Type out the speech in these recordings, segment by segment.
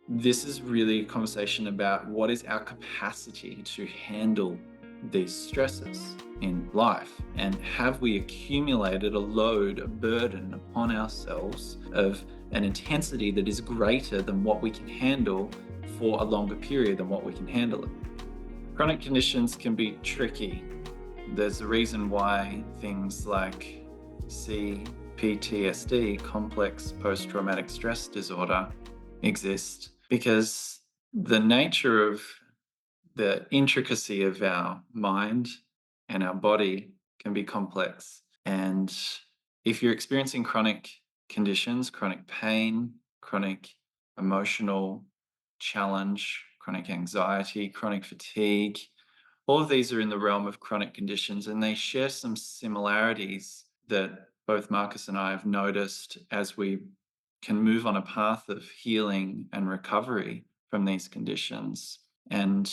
this is really a conversation about what is our capacity to handle these stresses in life, and have we accumulated a load, a burden upon ourselves of an intensity that is greater than what we can handle for a longer period than what we can handle it. Chronic conditions can be tricky. There's a reason why things like C-PTSD, complex post-traumatic stress disorder, exist, because the nature of the intricacy of our mind and our body can be complex. And if you're experiencing chronic conditions, chronic pain, chronic emotional challenge, chronic anxiety, chronic fatigue, all of these are in the realm of chronic conditions, and they share some similarities that both Marcus and I have noticed as we can move on a path of healing and recovery from these conditions. And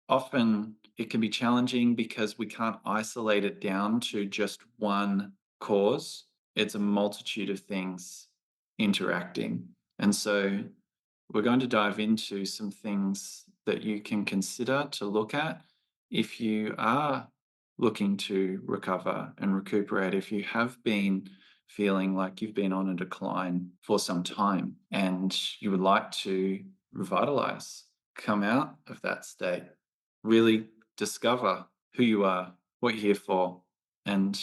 often it can be challenging because we can't isolate it down to just one cause. It's a multitude of things interacting. And so we're going to dive into some things that you can consider to look at if you are looking to recover and recuperate, if you have been feeling like you've been on a decline for some time and you would like to revitalize, come out of that state, really discover who you are, what you're here for, and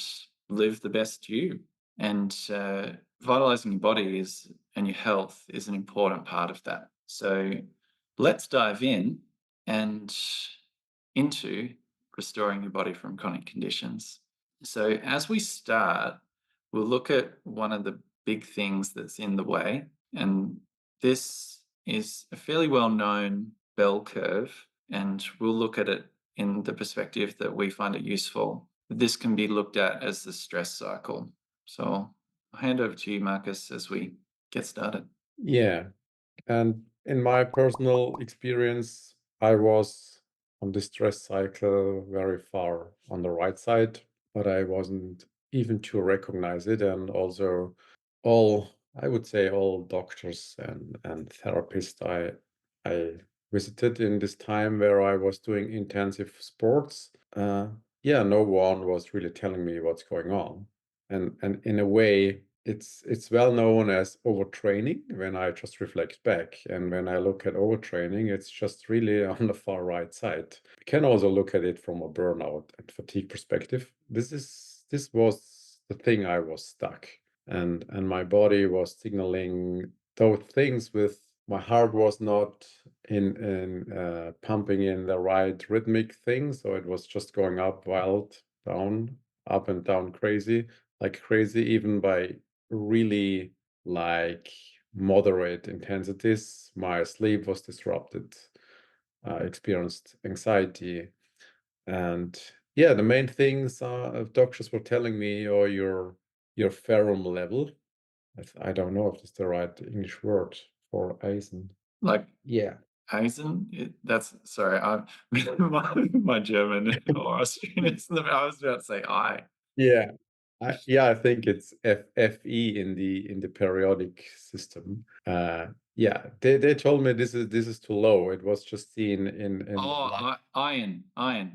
live the best you. And vitalizing your body is and your health is an important part of that. So let's dive in and into restoring your body from chronic conditions. So as we start, we'll look at one of the big things that's in the way, and this is a fairly well-known bell curve, and we'll look at it in the perspective that we find it useful. This can be looked at as the stress cycle. So I'll hand over to you, Marcus, as we get started. Yeah. And in my personal experience, I was on the stress cycle very far on the right side, but I wasn't even to recognize it. And also I would say all doctors and therapists I visited in this time where I was doing intensive sports, yeah, no one was really telling me what's going on. And in a way, it's well known as overtraining when I just reflect back. And when I look at overtraining, it's just really on the far right side. We can also look at it from a burnout and fatigue perspective. This was the thing I was stuck. And my body was signaling those things with my heart was not in pumping in the right rhythmic thing. So it was just going up wild, down, up and down crazy, like crazy, even by really like moderate intensities. My sleep was disrupted. I experienced anxiety. And yeah, the main things doctors were telling me, or your ferrum level. I don't know if it's the right English word for Eisen. Like Yeah. Eisen, that's sorry, my German or Austrian is I was about to say I. Yeah. I think it's FE in the periodic system. Yeah, they told me this is too low. It was just seen in Oh, like iron. yeah,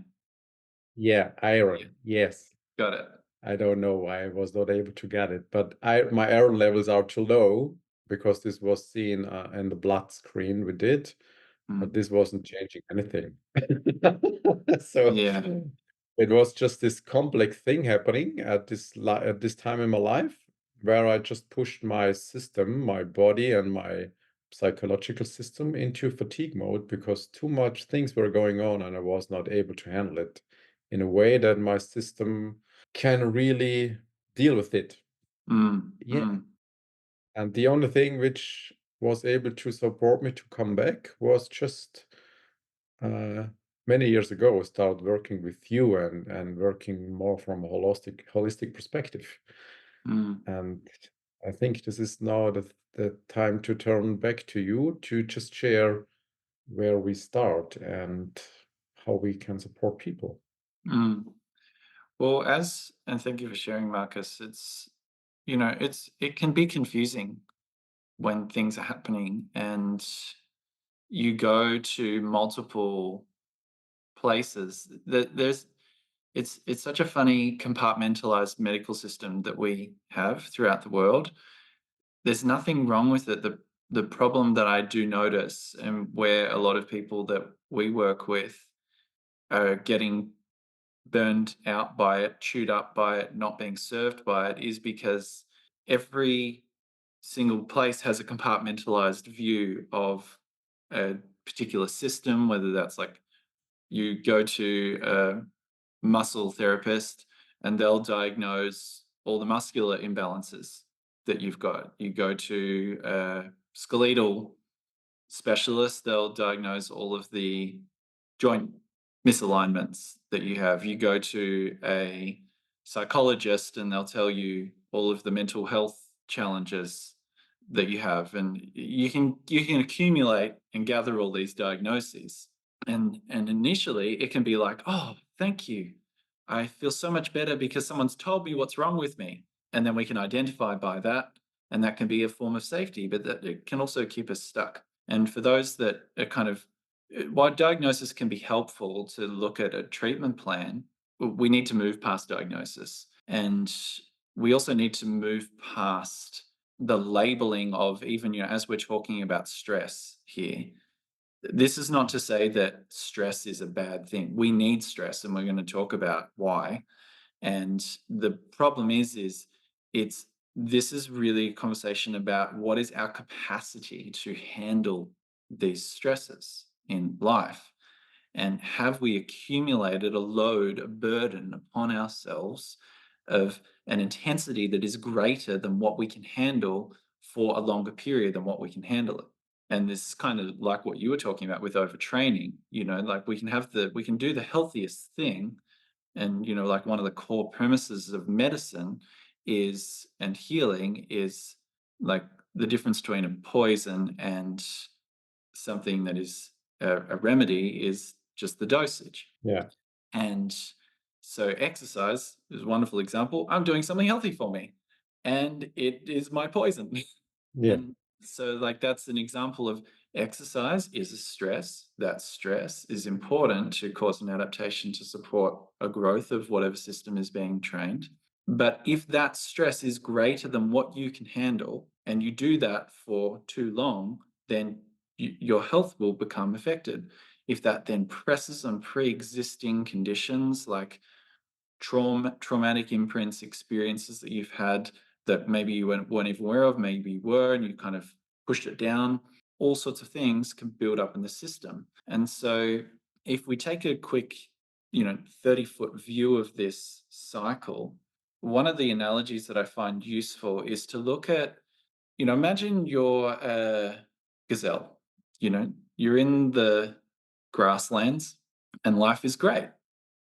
Yeah, iron. Yes. got it. I don't know why I was not able to get it, but I my iron levels are too low because this was seen in the blood screen we did, but Mm, this wasn't changing anything. So yeah. it was just this complex thing happening at at this time in my life where I just pushed my system, my body, and my psychological system into fatigue mode because too much things were going on and I was not able to handle it in a way that my system can really deal with it. Yeah. Mm. And the only thing which was able to support me to come back was just uh, many years ago start working with you and working more from a holistic perspective. Mm. And I think this is now the time to turn back to you to just share where we start and how we can support people. Mm. Well, and thank you for sharing, Marcus. It can be confusing when things are happening, and you go to multiple places. It's such a funny compartmentalized medical system that we have throughout the world. There's nothing wrong with it. The problem that I do notice, and where a lot of people that we work with are getting burned out by it, chewed up by it, not being served by it, is because every single place has a compartmentalized view of a particular system, whether that's like you go to a muscle therapist and they'll diagnose all the muscular imbalances that you've got. You go to a skeletal specialist, they'll diagnose all of the joint misalignments that you have. You go to a psychologist and they'll tell you all of the mental health challenges that you have, and you can accumulate and gather all these diagnoses, and initially it can be like, oh, thank you, I feel so much better because someone's told me what's wrong with me, and then we can identify by that, and that can be a form of safety, but that it can also keep us stuck. And for those that are kind of, while diagnosis can be helpful to look at a treatment plan, we need to move past diagnosis. And we also need to move past the labeling of, even, as we're talking about stress here, this is not to say that stress is a bad thing. We need stress, and we're going to talk about why. And the problem is it's this is really a conversation about what is our capacity to handle these stresses in life. And have we accumulated a load, a burden upon ourselves of an intensity that is greater than what we can handle for a longer period than what we can handle it? And this is kind of like what you were talking about with overtraining, like we can do the healthiest thing. And, like one of the core premises of medicine is, and healing is, like the difference between a poison and something that is a remedy is just the dosage. Yeah. And so exercise is a wonderful example. I'm doing something healthy for me, and it is my poison. Yeah. And so, like, that's an example of exercise is a stress. That stress is important to cause an adaptation to support a growth of whatever system is being trained. But if that stress is greater than what you can handle, and you do that for too long, then your health will become affected. If that then presses on pre-existing conditions like traumatic imprints, experiences that you've had that maybe you weren't even aware of, maybe you were, and you kind of pushed it down, all sorts of things can build up in the system. And so if we take a quick, 30-foot view of this cycle, one of the analogies that I find useful is to look at, imagine you're a gazelle, you're in the grasslands and life is great.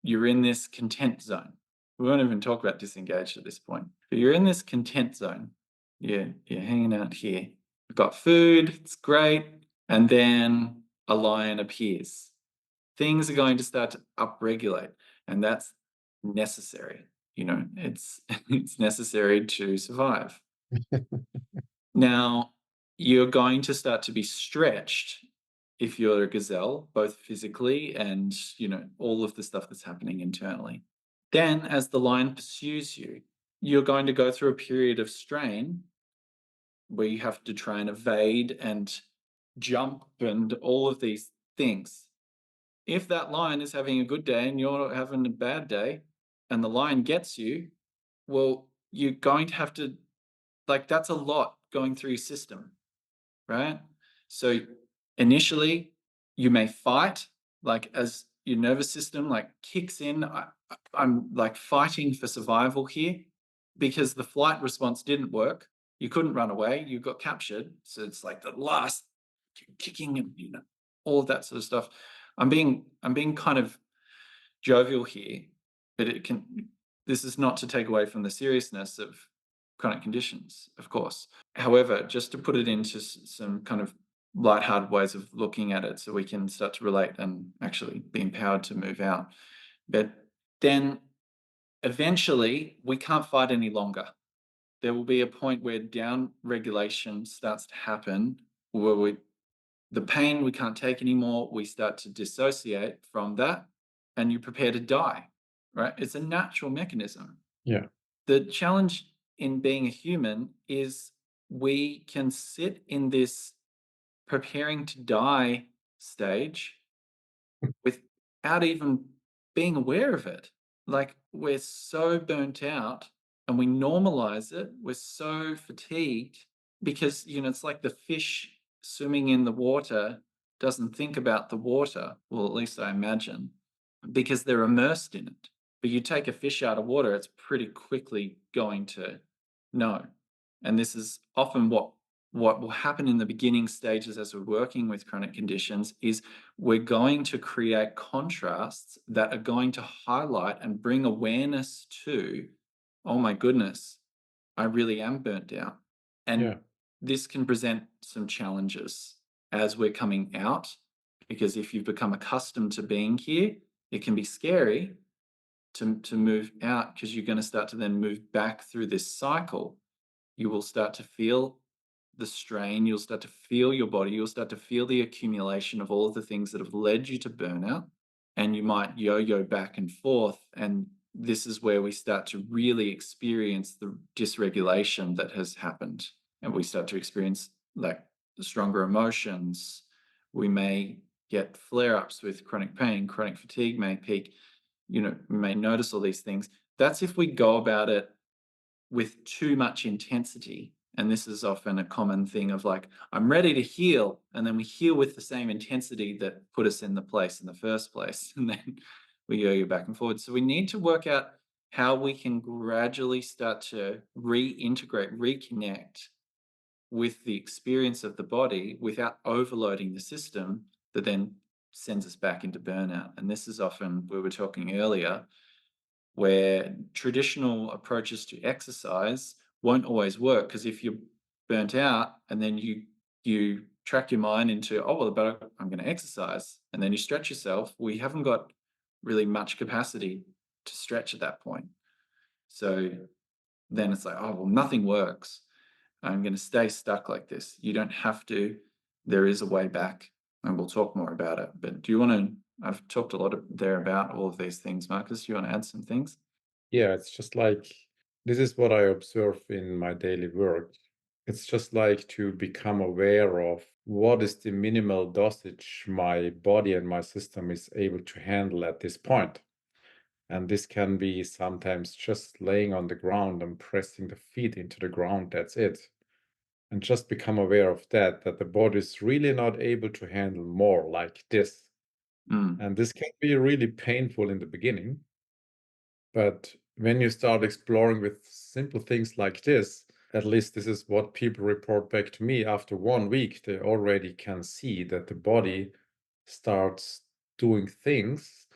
You're in this content zone. We won't even talk about disengaged at this point, but you're in this content zone. You're hanging out here. You've got food, it's great. And then a lion appears. Things are going to start to upregulate, and that's necessary. It's it's necessary to survive. Now, you're going to start to be stretched if you're a gazelle, both physically and, all of the stuff that's happening internally. Then, as the lion pursues you, you're going to go through a period of strain where you have to try and evade and jump and all of these things. If that lion is having a good day and you're having a bad day and the lion gets you, well, you're going to have to, like, that's a lot going through your system, right? So initially, you may fight, like as your nervous system like kicks in. I'm like fighting for survival here because the flight response didn't work. You couldn't run away. You got captured. So it's like the last kicking and all of that sort of stuff. I'm being kind of jovial here, but it can. This is not to take away from the seriousness of chronic conditions, of course. However, just to put it into some kind of lighthearted ways of looking at it so we can start to relate and actually be empowered to move out. But then eventually we can't fight any longer. There will be a point where down regulation starts to happen where the pain we can't take anymore, we start to dissociate from that, and you prepare to die, right? It's a natural mechanism. Yeah. The challenge in being a human is we can sit in this preparing to die stage without even being aware of it. Like, we're so burnt out and we normalize it. We're so fatigued because, it's like the fish swimming in the water doesn't think about the water. Well, at least I imagine, because they're immersed in it. But you take a fish out of water, it's pretty quickly going to know. And this is often what will happen in the beginning stages as we're working with chronic conditions is we're going to create contrasts that are going to highlight and bring awareness to, oh my goodness, I really am burnt out. And Yeah. this can present some challenges as we're coming out, because if you've become accustomed to being here, it can be scary to move out, because you're going to start to then move back through this cycle. You will start to feel the strain, you'll start to feel your body, you'll start to feel the accumulation of all of the things that have led you to burnout, and you might yo-yo back and forth. And this is where we start to really experience the dysregulation that has happened, and we start to experience like stronger emotions. We may get flare-ups with chronic pain, chronic fatigue may peak. We may notice all these things. That's if we go about it with too much intensity. And this is often a common thing of like, I'm ready to heal. And then we heal with the same intensity that put us in the place in the first place. And then we yo back and forward. So we need to work out how we can gradually start to reintegrate, reconnect with the experience of the body without overloading the system that then sends us back into burnout. And this is often, we were talking earlier, where traditional approaches to exercise won't always work, because if you're burnt out and then you track your mind into, oh well, but I'm going to exercise, and then you stretch yourself, we haven't got really much capacity to stretch at that point. So then it's like, oh well, nothing works, I'm going to stay stuck like this. You don't have to. There is a way back, and we'll talk more about it. But do you want to? I've talked a lot there about all of these things, Marcus. Do you want to add some things? Yeah, it's just like this is what I observe in my daily work. It's just like to become aware of what is the minimal dosage my body and my system is able to handle at this point. And this can be sometimes just laying on the ground and pressing the feet into the ground. That's it. And just become aware of that the body is really not able to handle more like this. Mm, And this can be really painful in the beginning. But when you start exploring with simple things like this, at least this is what people report back to me. After 1 week, they already can see that the body starts doing things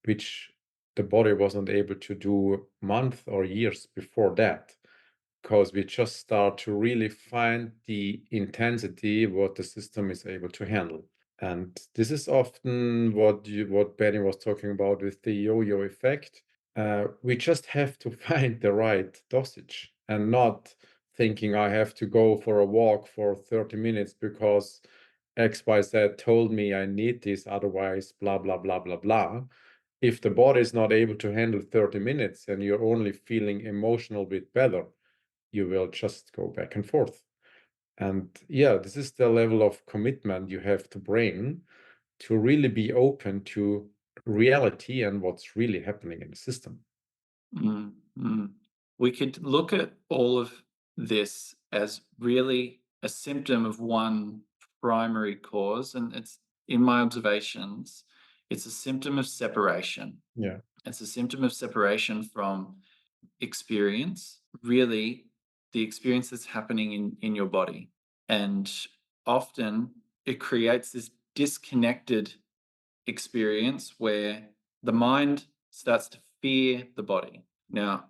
which the body wasn't able to do months or years before that, because we just start to really find the intensity what the system is able to handle. And this is often what Benny was talking about with the yo-yo effect. We just have to find the right dosage and not thinking I have to go for a walk for 30 minutes because XYZ told me I need this, otherwise, blah, blah, blah, blah, blah. If the body is not able to handle 30 minutes and you're only feeling emotional bit better, you will just go back and forth. And yeah, this is the level of commitment you have to bring to really be open to reality and what's really happening in the system. mm, mm. We could look at all of this as really a symptom of one primary cause, and it's, in my observations, it's a symptom of separation. Yeah. It's a symptom of separation from experience, really the experience that's happening in your body. And often it creates this disconnected experience where the mind starts to fear the body. Now,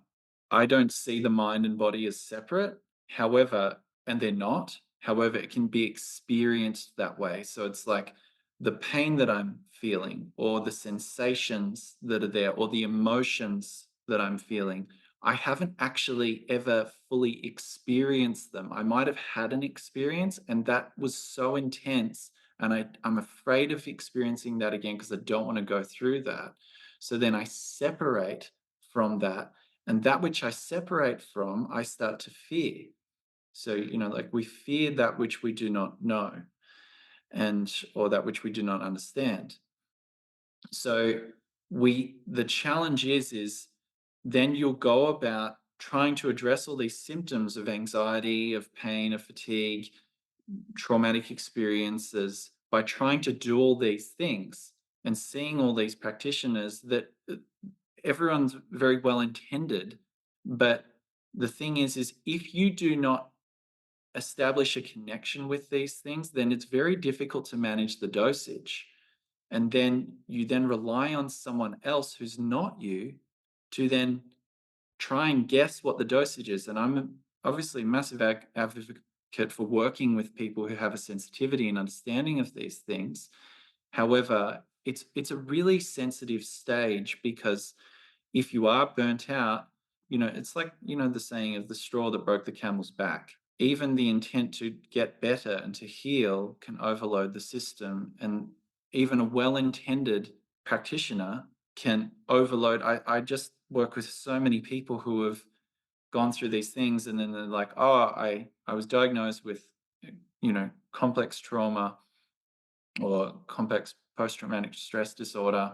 I don't see the mind and body as separate. However, and they're not. However, it can be experienced that way. So it's like the pain that I'm feeling, or the sensations that are there, or the emotions that I'm feeling, I haven't actually ever fully experienced them. I might have had an experience, and that was so intense and I'm afraid of experiencing that again because I don't want to go through that. So then I separate from that, and that which I separate from, I start to fear. So, like we fear that which we do not know, and or that which we do not understand. So the challenge is then you'll go about trying to address all these symptoms of anxiety, of pain, of fatigue, traumatic experiences by trying to do all these things and seeing all these practitioners that everyone's very well intended, but the thing is if you do not establish a connection with these things, then it's very difficult to manage the dosage. And then you then rely on someone else who's not you to then try and guess what the dosage is. And I'm obviously a massive advocate for working with people who have a sensitivity and understanding of these things. However, it's a really sensitive stage because if you are burnt out, it's like, the saying of the straw that broke the camel's back. Even the intent to get better and to heal can overload the system. And even a well intended practitioner can overload. I just work with so many people who have gone through these things and then they're like, oh, I was diagnosed with, complex trauma or complex post traumatic stress disorder.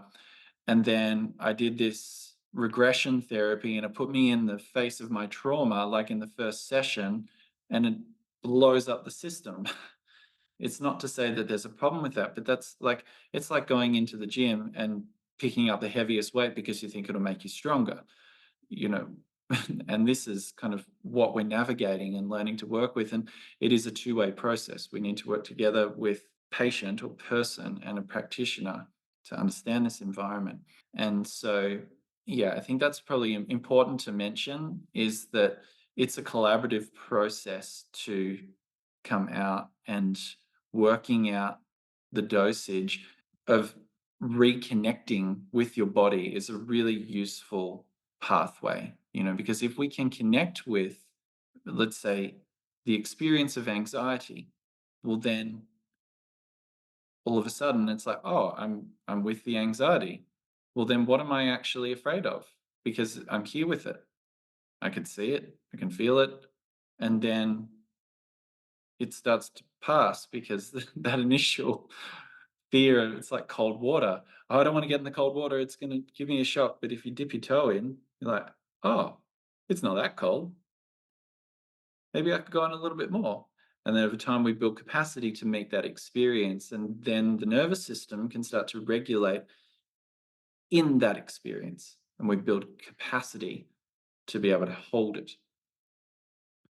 And then I did this regression therapy and it put me in the face of my trauma, like in the first session, and it blows up the system. It's not to say that there's a problem with that, but it's like going into the gym and picking up the heaviest weight because you think it'll make you stronger, you know. And this is kind of what we're navigating and learning to work with. And it is a two-way process. We need to work together with patient or person and a practitioner to understand this environment. And so, yeah, I think that's probably important to mention is that it's a collaborative process to come out and working out the dosage of reconnecting with your body is a really useful pathway, because if we can connect with, let's say, the experience of anxiety, well, then all of a sudden it's like, oh, I'm with the anxiety. Well, then what am I actually afraid of? Because I'm here with it. I can see it, I can feel it, and then it starts to pass because that initial fear, it's like cold water. Oh, I don't want to get in the cold water. It's going to give me a shock. But if you dip your toe in, you're like, oh, it's not that cold. Maybe I could go on a little bit more. And then over time, we build capacity to meet that experience. And then the nervous system can start to regulate in that experience. And we build capacity to be able to hold it.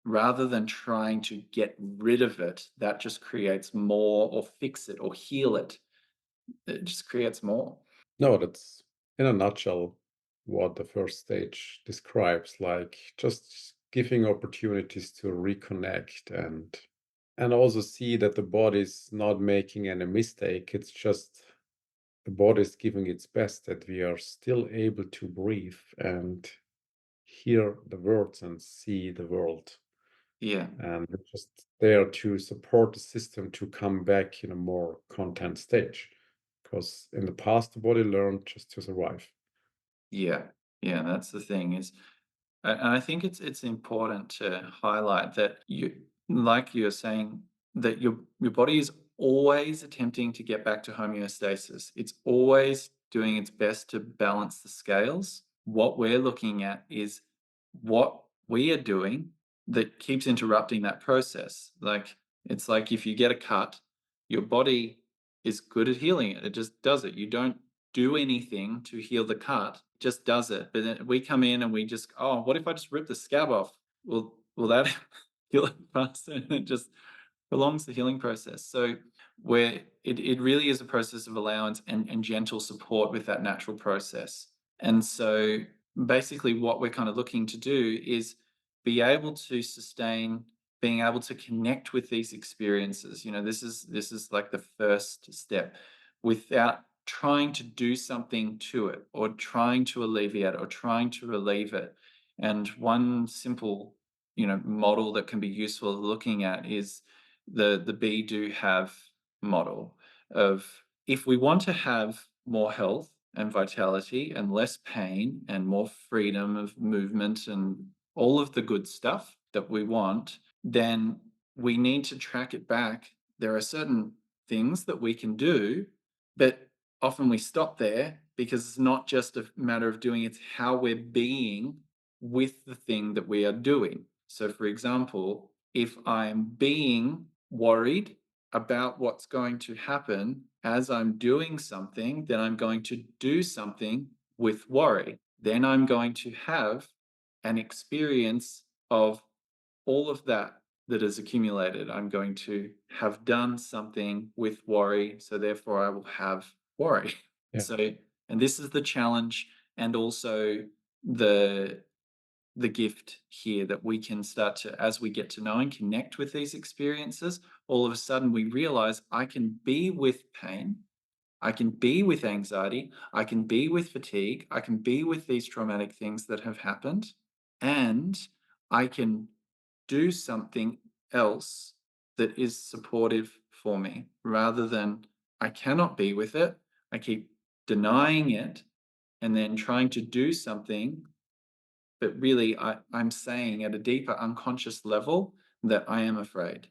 Rather than trying to get rid of it, that just creates more, or fix it or heal it. It just creates more. No, that's in a nutshell what the first stage describes, like just giving opportunities to reconnect and also see that the body's not making any mistake. It's just the body is giving its best, that we are still able to breathe and hear the words and see the world. Yeah. And we're just there to support the system to come back in a more content stage. Because in the past, the body learned just to survive. Yeah. Yeah. That's the thing is, and I think it's important to highlight that like you're saying, that your body is always attempting to get back to homeostasis. It's always doing its best to balance the scales. What we're looking at is what we are doing that keeps interrupting that process. Like it's like if you get a cut, your body is good at healing it. It just does it. You don't do anything to heal the cut, it just does it. But then we come in and we just, oh, what if I just rip the scab off? Will that heal it faster? And it just prolongs the healing process. So where it really is a process of allowance and gentle support with that natural process. And so basically what we're kind of looking to do is be able to sustain being able to connect with these experiences. This is like the first step, without trying to do something to it or trying to alleviate it or trying to relieve it. And one simple, model that can be useful looking at is the be do have model. of if we want to have more health and vitality and less pain and more freedom of movement and all of the good stuff that we want, then we need to track it back. There are certain things that we can do, but often we stop there because it's not just a matter of doing, it's how we're being with the thing that we are doing. So, for example, if I'm being worried about what's going to happen as I'm doing something, then I'm going to do something with worry. Then I'm going to have an experience of all of that is accumulated. I'm going to have done something with worry. So therefore, I will have worry. Yeah. So, and this is the challenge and also the the gift here that we can start to, as we get to know and connect with these experiences, all of a sudden we realize I can be with pain, I can be with anxiety, I can be with fatigue, I can be with these traumatic things that have happened, and I can do something else that is supportive for me rather than I cannot be with it. I keep denying it and then trying to do something, but really I'm saying at a deeper unconscious level that I am afraid.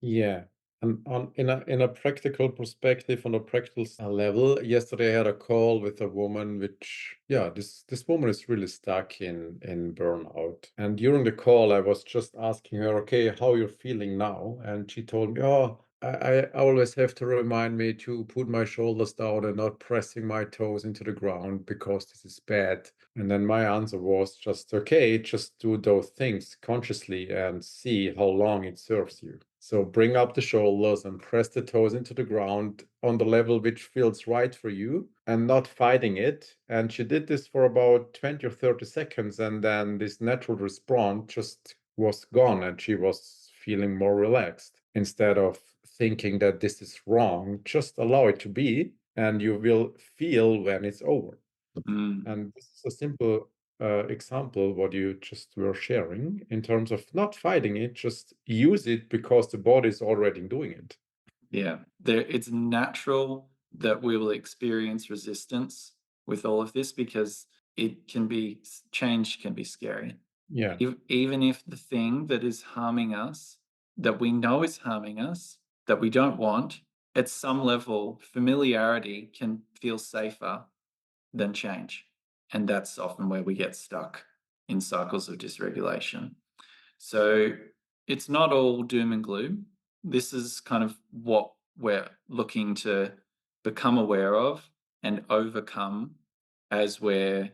Yeah. And in a practical perspective, on a practical level, yesterday I had a call with a woman, which yeah, this woman is really stuck in burnout. And during the call, I was just asking her, okay, how you're feeling now? And she told me, oh, I always have to remind me to put my shoulders down and not pressing my toes into the ground because this is bad. And then my answer was just, okay, just do those things consciously and see how long it serves you. So bring up the shoulders and press the toes into the ground on the level which feels right for you and not fighting it. And she did this for about 20 or 30 seconds. And then this natural response just was gone and she was feeling more relaxed. Instead of thinking that this is wrong, just allow it to be and you will feel when it's over. Mm, And this is a simple example what you just were sharing in terms of not fighting it, just use it because the body is already doing it. yeah, it's natural that we will experience resistance with all of this because change can be scary. Yeah, Even if the thing that is harming us, that we know is harming us, that we don't want, at some level, familiarity can feel safer than change. And that's often where we get stuck in cycles of dysregulation. So it's not all doom and gloom. This is kind of what we're looking to become aware of and overcome as we're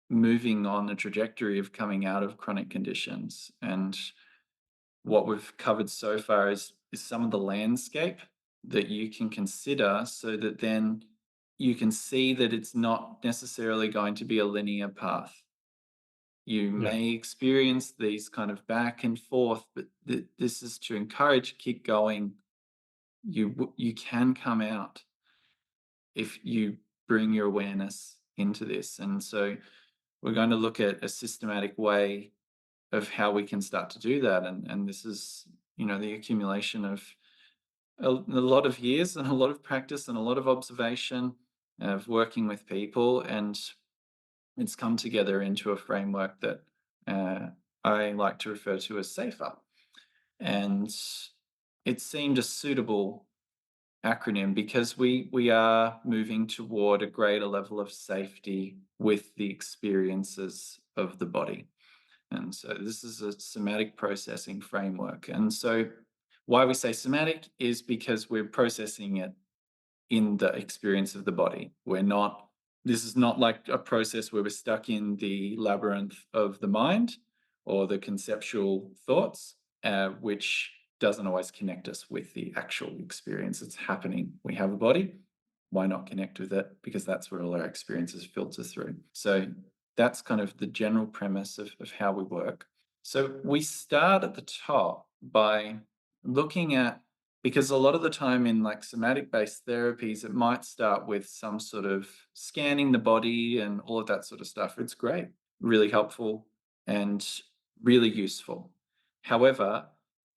moving on the trajectory of coming out of chronic conditions. And what we've covered so far is some of the landscape that you can consider so that then you can see that it's not necessarily going to be a linear path. You yeah, may experience these kind of back and forth, but this is to encourage, keep going. You can come out if you bring your awareness into this. And so we're going to look at a systematic way of how we can start to do that. And this is, the accumulation of a lot of years and a lot of practice and a lot of observation of working with people. And it's come together into a framework that uh, I like to refer to as SAFER. And it seemed a suitable acronym because we are moving toward a greater level of safety with the experiences of the body. And so this is a somatic processing framework. And so why we say somatic is because we're processing it in the experience of the body. This is not like a process where we're stuck in the labyrinth of the mind or the conceptual thoughts, which doesn't always connect us with the actual experience that's happening. We have a body. Why not connect with it? Because that's where all our experiences filter through. So that's kind of the general premise of how we work. So we start at the top by looking at, because a lot of the time in like somatic based therapies, it might start with some sort of scanning the body and all of that sort of stuff. It's great, really helpful, and really useful. However,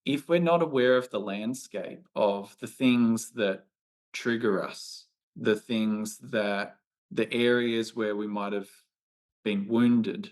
if we're not aware of the landscape of the things that trigger us, the things that, the areas where we might have been wounded,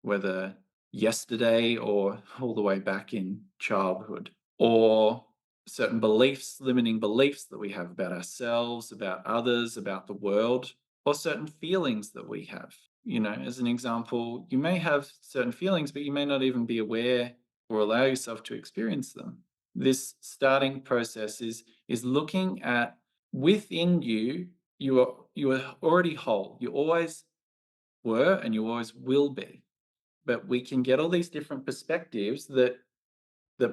whether yesterday or all the way back in childhood, or certain beliefs, limiting beliefs that we have about ourselves, about others, about the world, or certain feelings that we have. You know, as an example, you may have certain feelings, but you may not even be aware or allow yourself to experience them. This starting process is looking at within you. You are already whole. You always were, and you always will be. But we can get all these different perspectives that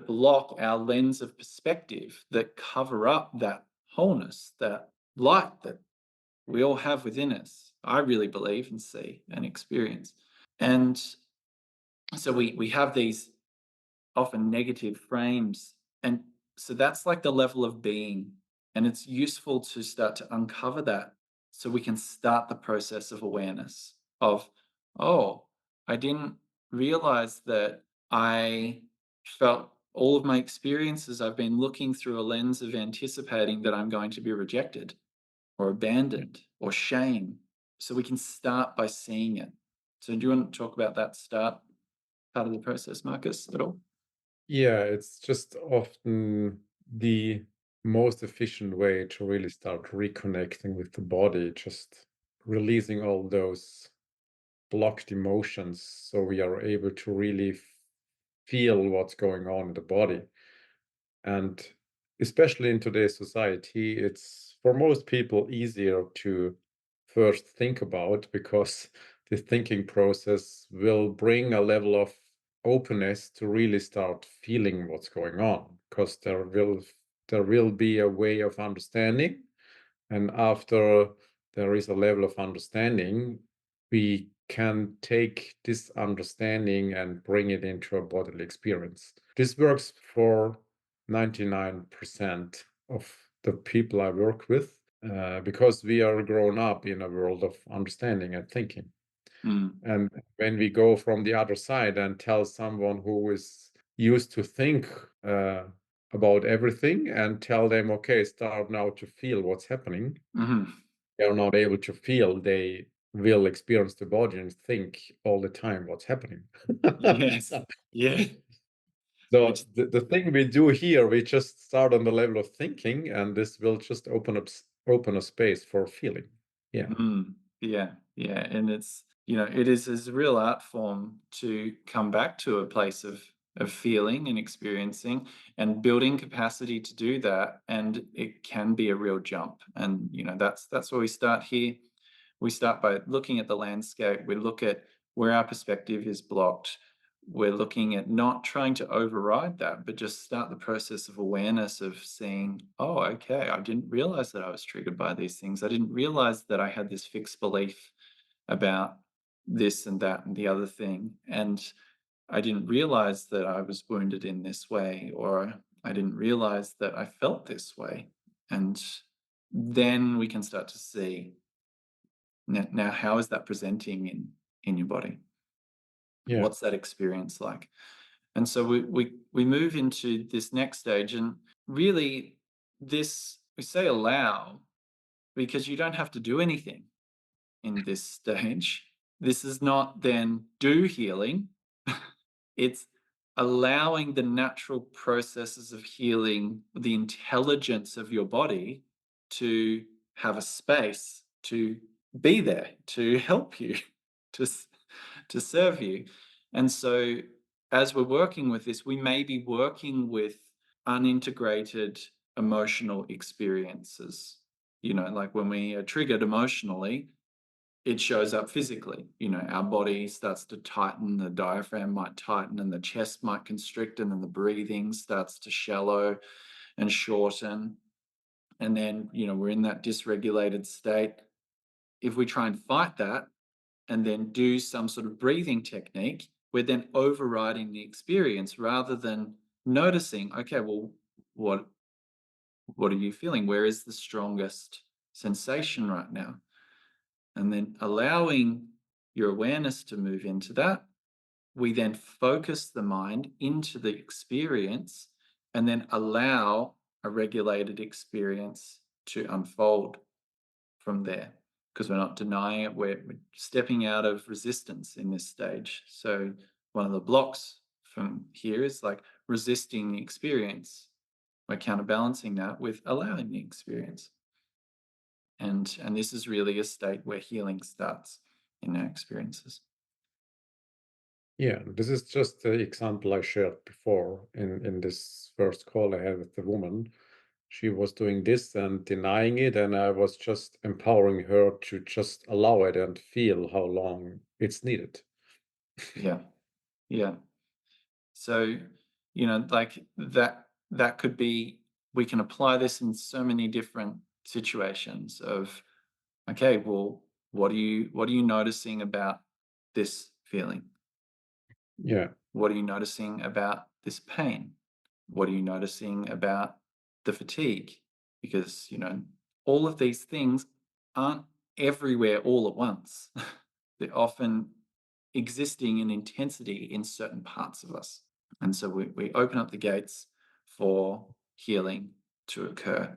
block our lens of perspective, that cover up that wholeness, that light that we all have within us. I really believe and see and experience. And so we have these often negative frames. And so that's like the level of being. And it's useful to start to uncover that so we can start the process of awareness of, oh, I didn't realize that I felt all of my experiences. I've been looking through a lens of anticipating that I'm going to be rejected or abandoned or shame. So we can start by seeing it. So do you want to talk about that start part of the process, Marcus, at all? Yeah, it's just often the most efficient way to really start reconnecting with the body, just releasing all those blocked emotions so we are able to really feel what's going on in the body. And especially in today's society, it's for most people easier to first think about because the thinking process will bring a level of openness to really start feeling what's going on because there will be a way of understanding, and after there is a level of understanding, we can take this understanding and bring it into a bodily experience. This works for 99% of the people I work with because we are grown up in a world of understanding and thinking. Mm. And when we go from the other side and tell someone who is used to think uh, about everything and tell them, okay, start now to feel what's happening, Mhm. they are not able to feel. They will experience the body and think all the time what's happening. Yes. Yeah. So Which the thing we do here, we just start on the level of thinking, and this will just open a space for feeling. Yeah. yeah, yeah. And it's, you know, it is a real art form to come back to a place of feeling and experiencing and building capacity to do that. And it can be a real jump. And, you know, that's where we start here. We start by looking at the landscape. We look at where our perspective is blocked. We're looking at not trying to override that, but just start the process of awareness of seeing, oh, okay, I didn't realize that I was triggered by these things. I didn't realize that I had this fixed belief about this and that and the other thing. And I didn't realize that I was wounded in this way, or I didn't realize that I felt this way. And then we can start to see, now how is that presenting in your body? Yeah. What's that experience like? And so we move into this next stage, and really this, we say allow because you don't have to do anything in this stage. This is not then do healing. It's allowing the natural processes of healing, the intelligence of your body to have a space to be there, to help you, to, to serve you. And so, as we're working with this, we may be working with unintegrated emotional experiences. You know, like when we are triggered emotionally, it shows up physically. You know, our body starts to tighten, the diaphragm might tighten, and the chest might constrict, and then the breathing starts to shallow and shorten. And then, you know, we're in that dysregulated state. If we try and fight that and then do some sort of breathing technique, we're then overriding the experience rather than noticing, okay, well, what what are you feeling? Where is the strongest sensation right now? And then allowing your awareness to move into that, we then focus the mind into the experience and then allow a regulated experience to unfold from there because we're not denying it. We're stepping out of resistance in this stage. So one of the blocks from here is like resisting the experience. We're counterbalancing that with allowing the experience. And this is really a state where healing starts in our experiences. Yeah, this is just the example I shared before in this first call I had with the woman. She was doing this and denying it, and I was just empowering her to just allow it and feel how long it's needed. Yeah. Yeah. So, like that could be, we can apply this in so many different situations of, okay, well, what are you noticing about this feeling? Yeah, What are you noticing about this pain? What are you noticing about the fatigue? Because, all of these things aren't everywhere all at once. They're often existing in intensity in certain parts of us. And so we open up the gates for healing to occur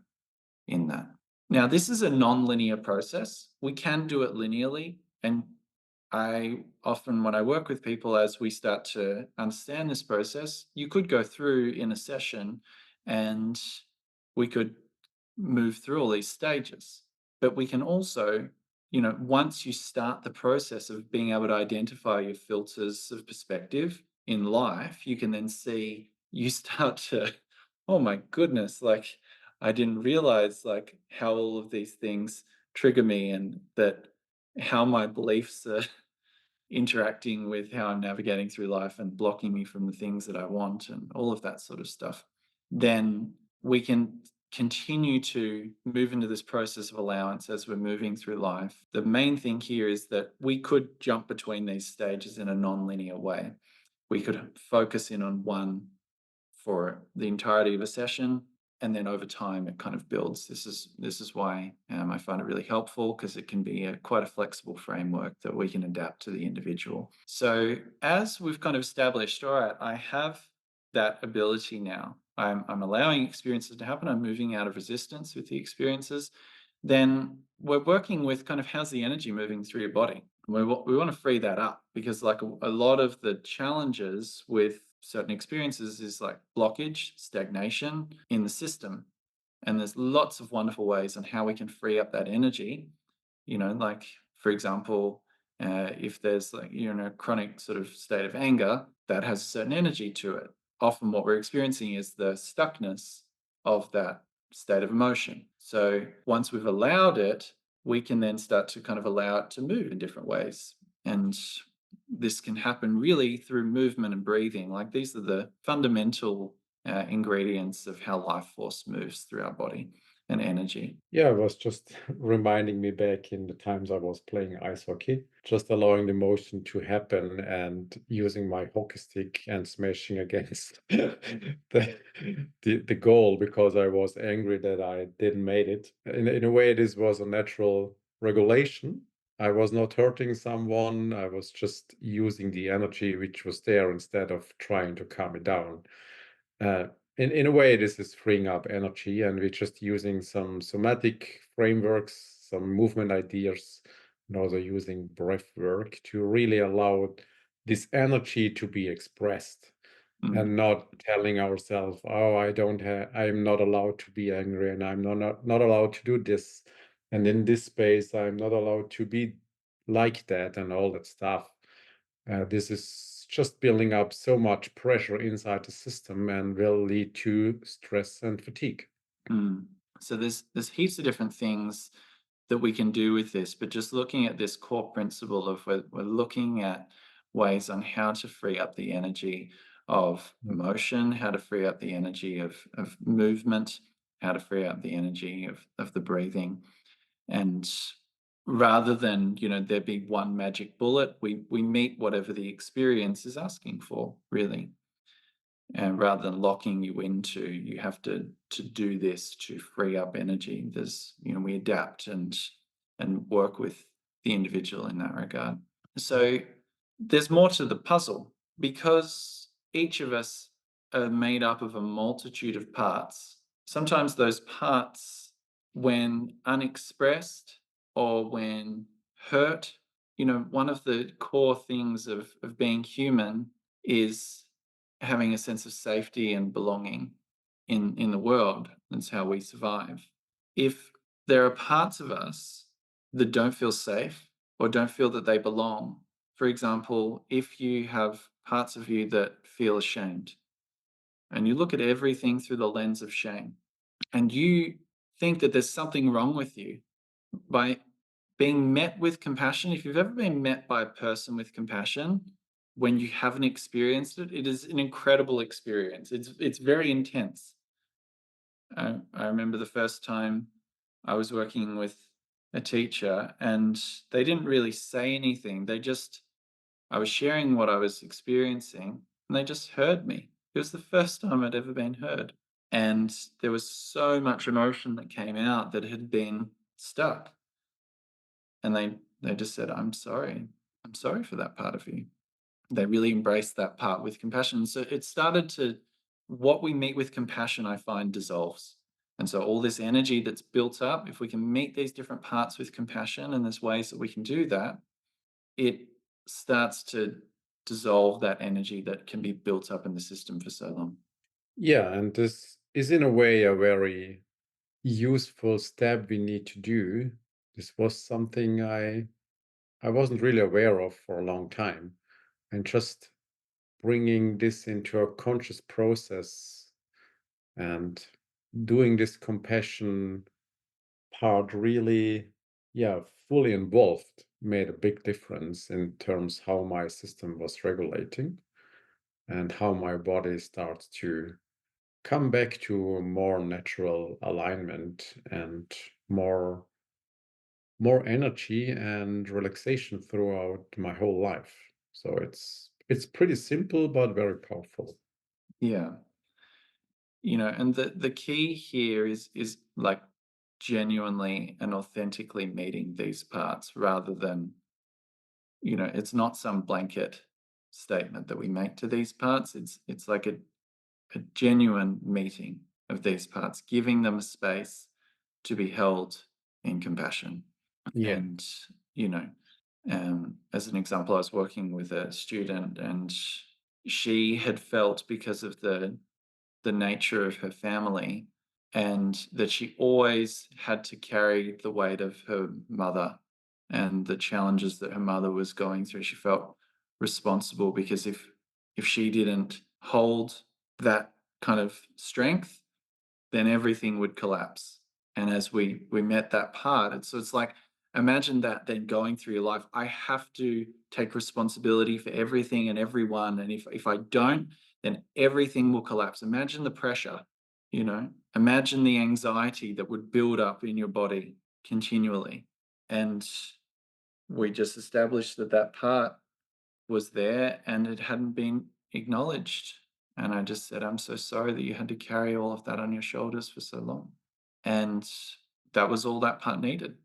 in that. Now, this is a non-linear process. We can do it linearly. And I often, when I work with people, as we start to understand this process, you could go through in a session and we could move through all these stages. But we can also, once you start the process of being able to identify your filters of perspective in life, you can then see, you start to, oh my goodness, like I didn't realize like how all of these things trigger me, and that how my beliefs are interacting with how I'm navigating through life and blocking me from the things that I want and all of that sort of stuff. Then we can continue to move into this process of allowance as we're moving through life. The main thing here is that we could jump between these stages in a non-linear way. We could focus in on one for the entirety of a session, and then over time it kind of builds. This is why I find it really helpful, because it can be quite a flexible framework that we can adapt to the individual. So as we've kind of established, all right, I have that ability now. I'm allowing experiences to happen. I'm moving out of resistance with the experiences. Then we're working with kind of, how's the energy moving through your body? We want to free that up, because like a lot of the challenges with certain experiences is like blockage, stagnation in the system. And there's lots of wonderful ways on how we can free up that energy. Like, for example, if there's like you're in a chronic sort of state of anger, that has a certain energy to it. Often what we're experiencing is the stuckness of that state of emotion. So once we've allowed it, we can then start to kind of allow it to move in different ways. And this can happen really through movement and breathing. Like, these are the fundamental ingredients of how life force moves through our body, and energy. yeah, it was just reminding me back in the times I was playing ice hockey, just allowing the motion to happen and using my hockey stick and smashing against the goal because I was angry that I didn't made it. In a way, this was a natural regulation. I was not hurting someone. I was just using the energy which was there instead of trying to calm it down. Uh, in a way, this is freeing up energy, and we're just using some somatic frameworks, some movement ideas, and also using breath work to really allow this energy to be expressed, Mm, and not telling ourselves, "Oh, I'm not allowed to be angry, and I'm not allowed to do this, and in this space, I'm not allowed to be like that," and all that stuff. This is just building up so much pressure inside the system and will lead to stress and fatigue. mm. So there's heaps of different things that we can do with this, but just looking at this core principle of, we're looking at ways on how to free up the energy of Mm. emotion, how to free up the energy of movement, how to free up the energy of the breathing. And rather than, there be one magic bullet, we meet whatever the experience is asking for, really. And rather than locking you into, you have to do this to free up energy. There's, we adapt and work with the individual in that regard. So there's more to the puzzle, because each of us are made up of a multitude of parts. Sometimes those parts when unexpressed or when hurt, one of the core things of being human is having a sense of safety and belonging in the world. That's how we survive. If there are parts of us that don't feel safe or don't feel that they belong, for example, if you have parts of you that feel ashamed and you look at everything through the lens of shame, and you think that there's something wrong with you, by being met with compassion, if you've ever been met by a person with compassion when you haven't experienced it, it is an incredible experience. It's very intense. I remember the first time I was working with a teacher and they didn't really say anything. I was sharing what I was experiencing and they just heard me. It was the first time I'd ever been heard. And there was so much emotion that came out that had been stuck. And they just said, "I'm sorry. I'm sorry for that part of you." They really embraced that part with compassion. So it started to what we meet with compassion, I find, dissolves. And so all this energy that's built up, if we can meet these different parts with compassion, and there's ways that we can do that, it starts to dissolve that energy that can be built up in the system for so long. Yeah, and this is in a way a very useful step we need to do. This was something I wasn't really aware of for a long time. And just bringing this into a conscious process and doing this compassion part really, yeah, fully involved made a big difference in terms how my system was regulating and how my body starts to come back to a more natural alignment and more energy and relaxation throughout my whole life. So it's pretty simple but very powerful. Yeah. And the key here is like genuinely and authentically meeting these parts rather than, it's not some blanket statement that we make to these parts. It's like a genuine meeting of these parts, giving them a space to be held in compassion. Yeah. And, you know, as an example, I was working with a student and she had felt, because of the nature of her family, and that she always had to carry the weight of her mother and the challenges that her mother was going through. She felt responsible because if she didn't hold that kind of strength, then everything would collapse. And as we met that part, it's like, imagine that then going through your life. I have to take responsibility for everything and everyone, and if I don't, then everything will collapse. Imagine the pressure, imagine the anxiety that would build up in your body continually. And we just established that that part was there and it hadn't been acknowledged. And I just said, "I'm so sorry that you had to carry all of that on your shoulders for so long." And that was all that part needed.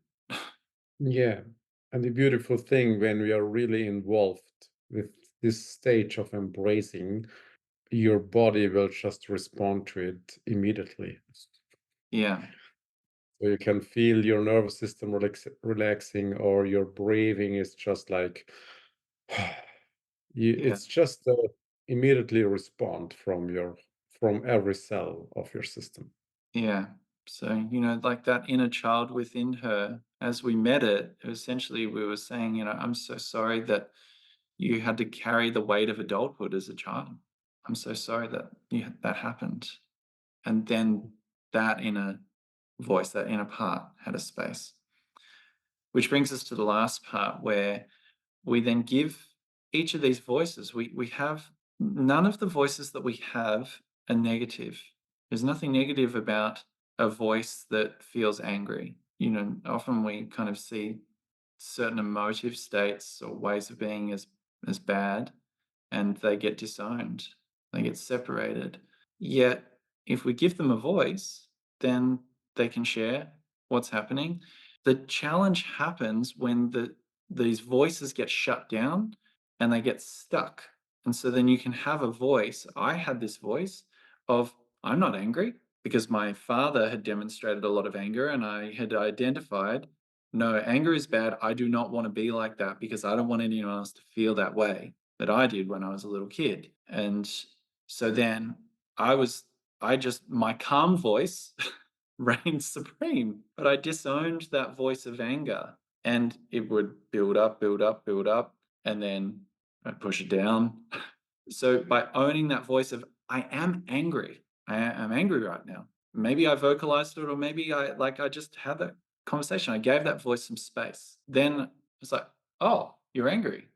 Yeah. And the beautiful thing when we are really involved with this stage of embracing, your body will just respond to it immediately. Yeah, So you can feel your nervous system relaxing, or your breathing is just like, yeah, it's just immediately respond from every cell of your system. yeah. So, like that inner child within her, as we met it, essentially we were saying, "I'm so sorry that you had to carry the weight of adulthood as a child. I'm so sorry that that happened." And then that inner voice, that inner part had a space. Which brings us to the last part where we then give each of these voices. We have none of the voices that we have are negative. There's nothing negative about a voice that feels angry. Often we kind of see certain emotive states or ways of being as bad, and they get disowned, they get separated. Yet, if we give them a voice, then they can share what's happening. The challenge happens when these voices get shut down and they get stuck. And so then you can have a voice. I had this voice of, "I'm not angry. because my father had demonstrated a lot of anger and I had identified, no, anger is bad. I do not want to be like that because I don't want anyone else to feel that way that I did when I was a little kid. And so then I was, my calm voice reigned supreme, but I disowned that voice of anger and it would build up, build up, build up, and then I'd push it down. So by owning that voice of, I am angry, I'm angry right now. Maybe I vocalized it, or maybe I just had that conversation. I gave that voice some space. Then it's like, oh, you're angry.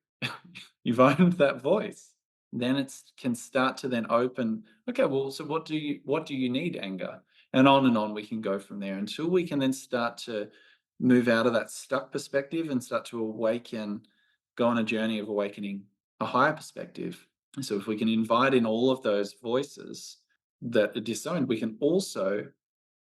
You've owned that voice. Then it's can start to then open, okay, well, so what do you need, anger? And on we can go from there until we can then start to move out of that stuck perspective and start to awaken, go on a journey of awakening a higher perspective. So if we can invite in all of those voices that are disowned, we can also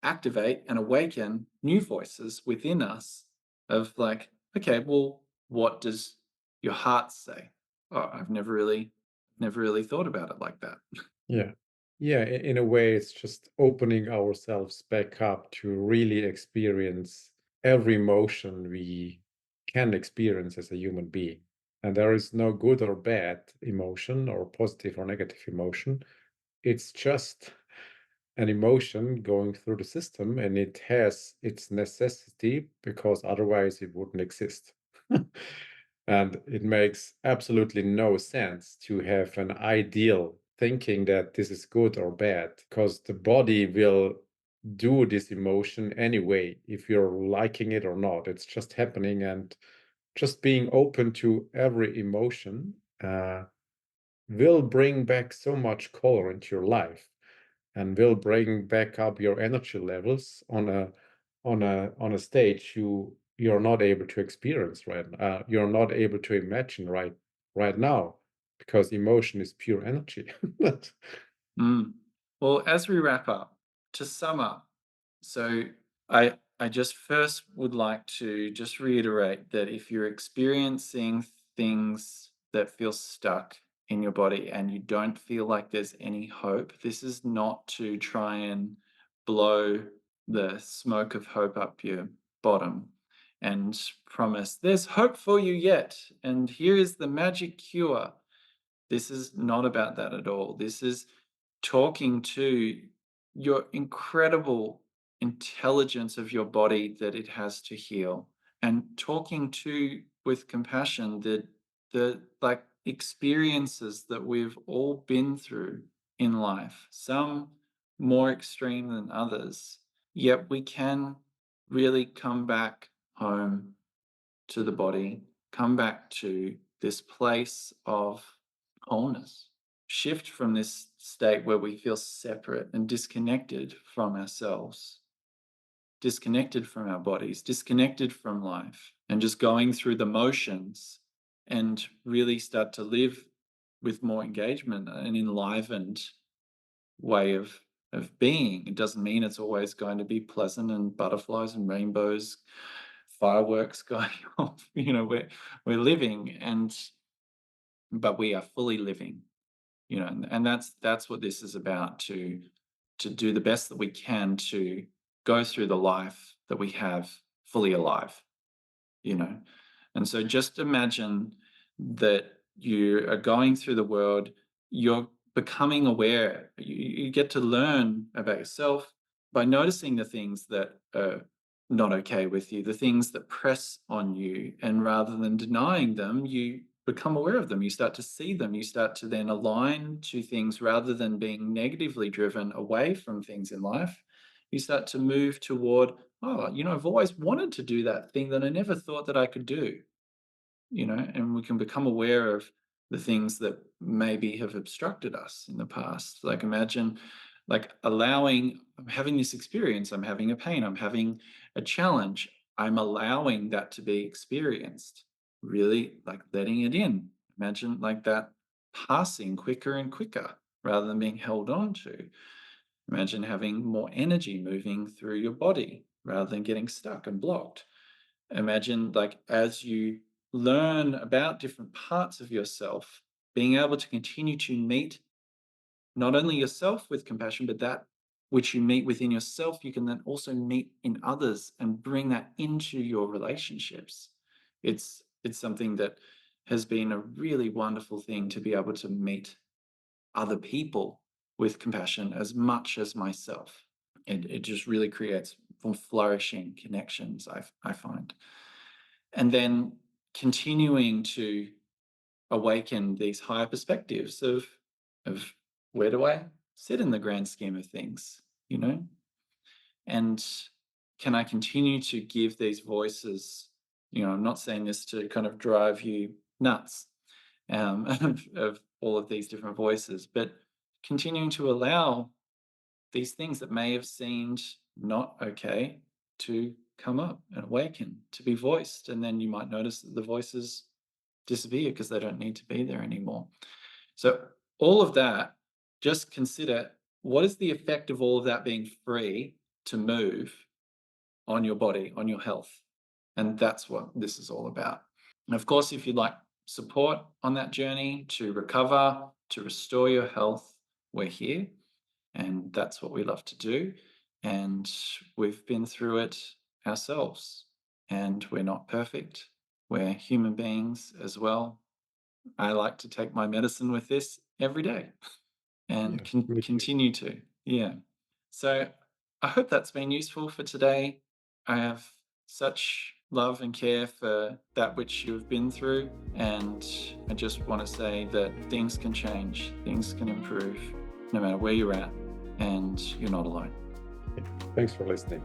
activate and awaken new voices within us of like, okay, well, what does your heart say? Oh, I've never really thought about it like that. Yeah. Yeah, in a way, it's just opening ourselves back up to really experience every emotion we can experience as a human being. And there is no good or bad emotion or positive or negative emotion. It's just an emotion going through the system, and it has its necessity because otherwise it wouldn't exist. And it makes absolutely no sense to have an ideal thinking that this is good or bad, because the body will do this emotion anyway, if you're liking it or not. It's just happening, and just being open to every emotion will bring back so much color into your life, and will bring back up your energy levels on a stage you're not able to experience you're not able to imagine right now, because emotion is pure energy. Mm. Well, as we wrap up, to sum up, so I just first would like to just reiterate that if you're experiencing things that feel stuck in your body and you don't feel like there's any hope, this is not to try and blow the smoke of hope up your bottom and promise there's hope for you yet, and here is the magic cure. This is not about that at all. This is talking to your incredible intelligence of your body that it has to heal, and talking to with compassion that the like experiences that we've all been through in life, some more extreme than others, yet we can really come back home to the body, come back to this place of wholeness, shift from this state where we feel separate and disconnected from ourselves, disconnected from our bodies, disconnected from life, and just going through the motions, and really start to live with more engagement and enlivened way of being. It doesn't mean it's always going to be pleasant and butterflies and rainbows, fireworks going off. We're living, but we are fully living. And that's what this is about, to do the best that we can to go through the life that we have fully alive. you know and so just imagine that you are going through the world, you're becoming aware, you get to learn about yourself by noticing the things that are not okay with you, the things that press on you, and rather than denying them, you become aware of them, you start to see them, you start to then align to things rather than being negatively driven away from things in life. You start to move toward, oh, I've always wanted to do that thing that I never thought that I could do, and we can become aware of the things that maybe have obstructed us in the past. Like imagine, like allowing, I'm having this experience, I'm having a pain, I'm having a challenge, I'm allowing that to be experienced, really like letting it in. Imagine like that passing quicker and quicker rather than being held on to. Imagine having more energy moving through your body rather than getting stuck and blocked. Imagine, like, as you learn about different parts of yourself, being able to continue to meet not only yourself with compassion, but that which you meet within yourself, you can then also meet in others and bring that into your relationships. It's something that has been a really wonderful thing to be able to meet other people with compassion as much as myself. It just really creates more flourishing connections, I find. And then continuing to awaken these higher perspectives of where do I sit in the grand scheme of things, you know? And can I continue to give these voices, I'm not saying this to kind of drive you nuts, of all of these different voices, but continuing to allow these things that may have seemed not okay to come up and awaken, to be voiced. And then you might notice that the voices disappear because they don't need to be there anymore. So all of that, just consider, what is the effect of all of that being free to move on your body, on your health? And that's what this is all about. And of course, if you'd like support on that journey to recover, to restore your health, we're here. And that's what we love to do. And we've been through it ourselves. And we're not perfect. We're human beings as well. I like to take my medicine with this every day and Yeah, me too. continue to. Yeah. So I hope that's been useful for today. I have such love and care for that which you've been through. And I just want to say that things can change, things can improve no matter where you're at, and you're not alone. Thanks for listening.